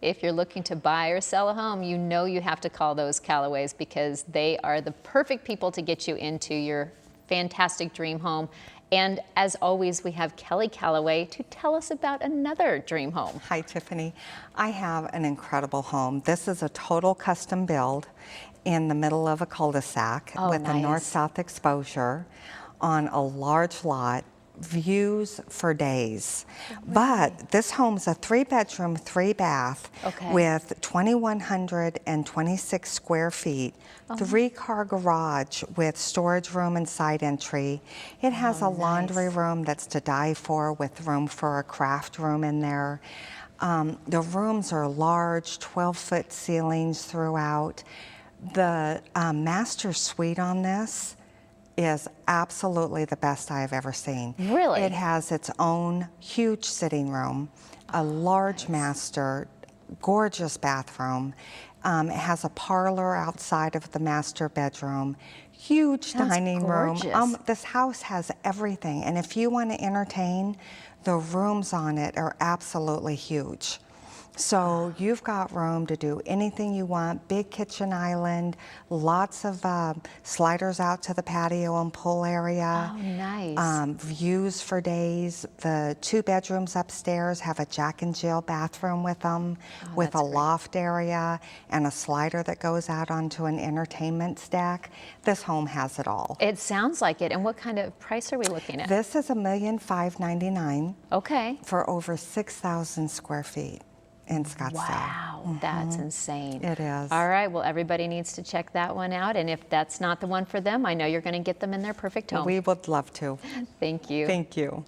if you're looking to buy or sell a home, you know you have to call those Callaways because they are the perfect people to get you into your fantastic dream home. And as always, we have Kelly Callaway to tell us about another dream home. Hi, Tiffany. I have an incredible home. This is a total custom build in the middle of a cul-de-sac with a north-south exposure on a large lot, views for days. But this home's a 3-bedroom, 3-bath with 2,126 square feet, 3-car garage with storage room and side entry. It has a laundry room that's to die for with room for a craft room in there. The rooms are large, 12-foot ceilings throughout. The master suite on this is absolutely the best I've ever seen. Really? It has its own huge sitting room, a large master, gorgeous bathroom. It has a parlor outside of the master bedroom, huge dining room. This house has everything, and if you want to entertain, the rooms on it are absolutely huge. So you've got room to do anything you want, big kitchen island, lots of sliders out to the patio and pool area. Oh, nice. Views for days. The 2 bedrooms upstairs have a Jack and Jill bathroom with them, with a loft area and a slider that goes out onto an entertainment deck. This home has it all. It sounds like it. And what kind of price are we looking at? This is $1,599,000. Okay. For over 6,000 square feet in Scottsdale. Wow, that's insane. It is. All right, well, everybody needs to check that one out. And if that's not the one for them, I know you're going to get them in their perfect home. We would love to. Thank you. Thank you.